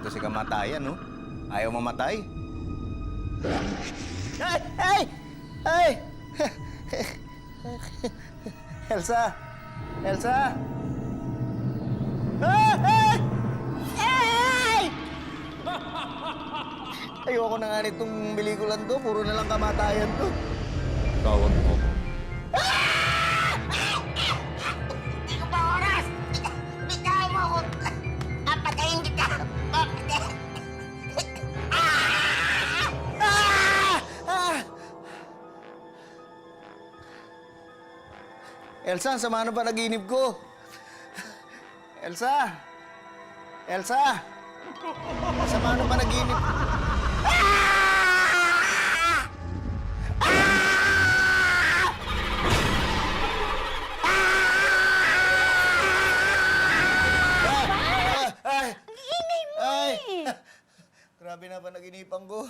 dito si kamatayan, no? Ayaw mamatay. Ay! Ay! Ay! Elsa! Elsa! Ay! Ay! Ay! Ayoko na nga nitong bilikulan to. Puro na lang kamatayan to. Tawag mo ko. Hindi ko pa oras! Bitaw mo ako! Papatayin kita! Elsa, sama na ba naginip ko? Elsa! Elsa! Sama na ba naginip? Ay! Ingay mo Ay! eh. Grabe na ba naginipan ko?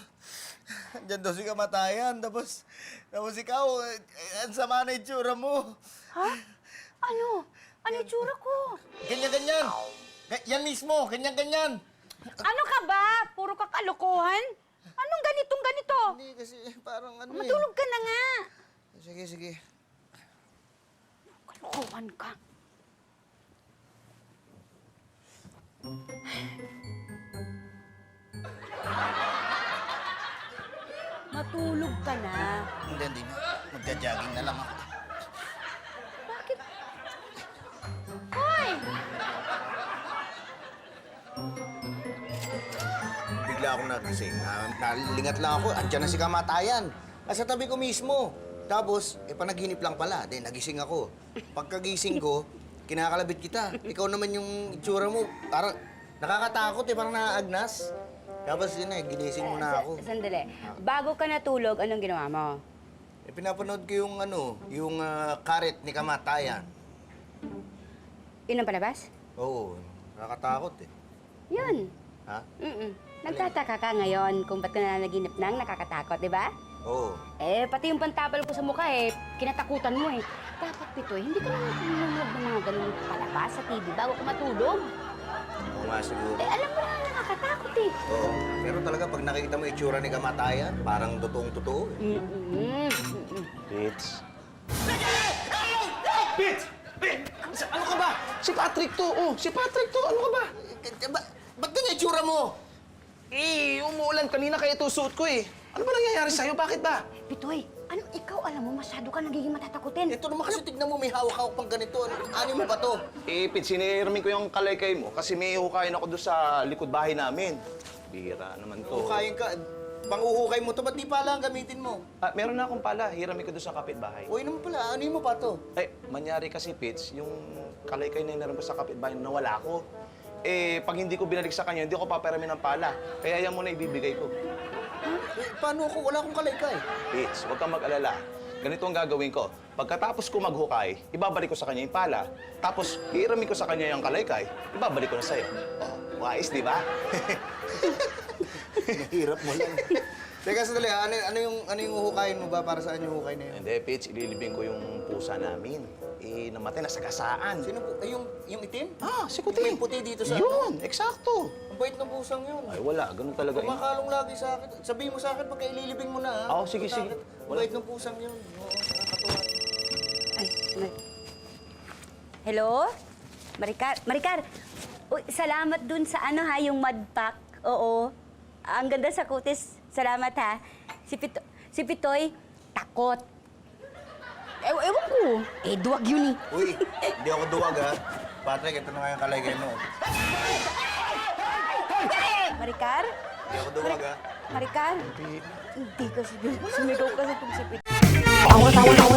Diyan daw si kamatayan, tapos ikaw, ang sama na itsura mo. Ha? Ano? Ano yung tsura ko? Ganyan-ganyan. Yan mismo, ganyan-ganyan. Ano ka ba? Puro ka kalokohan? Anong ganitong ganito? Hindi kasi parang ano Matulog ka na nga. Sige, sige. Kalokohan ka. Matulog ka na. Hindi na. Magja-jogging na lang ako. Bakit? Hoy! Bigla akong nagising. Nalingat lang ako. Andiyan na si kamatayan. Nasa tabi ko mismo. Tapos, panaginip lang pala. Then, nagising ako. Pagkagising ko, kinakalabit kita. Ikaw naman yung itsura mo. Parang nakakatakot parang naaagnas. Tapos yun ginising mo na ako. Sandali. Bago ka natulog, anong ginawa mo? Pinapanood ko yung yung karet ni kamatayan. Yun ang palabas? Oo, nakakatakot eh. Yun. Ha? Nagtataka ka ngayon kung ba't ka na naginip nang nakakatakot, di ba? Oo. Pati yung pantapal ko sa mukha kinatakutan mo Dapat, Pitoy, hindi ka naman nanonood ng mga ganun palabas sa TV bago ka matulog. Oo nga siguro. Alam mo na nakakatakot Oo. Pero talaga, pag nakikita mo yung itsura ni kamatayan, parang totoong-totoo eh. Pits. Pits! Pits! Ano ka ba? Si Patrick to, Si Patrick to, ano ka ba? Ba't ganyan itsura mo? Umuulan. Kanina kaya ito suot ko eh. Ano ba nangyayari sa'yo? Bakit ba? Pitoy, ikaw alam mo, masyado ka nagiging matatakutin. Ito naman kasi tignan mo, may hawak-hawak pang ganito. Ano mo ba to? Pits, siniramin ko yung kalaykay mo kasi may hukayin ako doon sa likod bahay namin. Bira naman to. Hukayin ka. Panguhukay mo to, ba't di pala ang gamitin mo? Meron na akong pala. Hiramin ko doon sa kapitbahay. Uy, naman pala, ano mo pa to? Manyari kasi, Pits, yung kalaykay na hinaram ko sa kapitbahay, nawala ko. Pag hindi ko binalik sa kanya, hindi ko paparamin ng pala. Kaya yan muna ibibigay ko. Paano ako? Wala akong kalaykay. Pits, huwag kang mag-alala. Ganito ang gagawin ko. Pagkatapos ko maghukay, ibabalik ko sa kanya yung pala. Tapos, hiiramin ko sa kanya yung kalaykay, ibabalik ko na sa'yo. Wais, di ba? Hirap mo lang. Teka, sandali, ano yung huhukayin mo ba? Para saan yung hukay na yun? Hindi, Pits, ililibing ko yung pusa namin. Namatay na sagasaan. Sino po? Yung itim? Si Kuti. Yung puti dito sa... Yun, eksakto. Ang bait ng pusang yun. Ay, wala. Ganun talaga. Kumakalong lagi sa akin. Sabihin mo sa akin pagka ililibing mo na, ha? Sige. Ang bait ng pusang yun. Oo, nakakatuwa. Hello? Maricar, uy, salamat dun sa yung mud pack. Oo. Ang ganda sa kutis. Salamat, ha. Si Pitoy, takot. Ewan ko. Duwag yun eh. Uy, hindi ako duwag, ha? Patrick, ito na nga yung kalaygay mo. Maricar? Hindi ako duwag, ha? Maricar? Hindi kasi sumigaw kasi itong si Pitoy.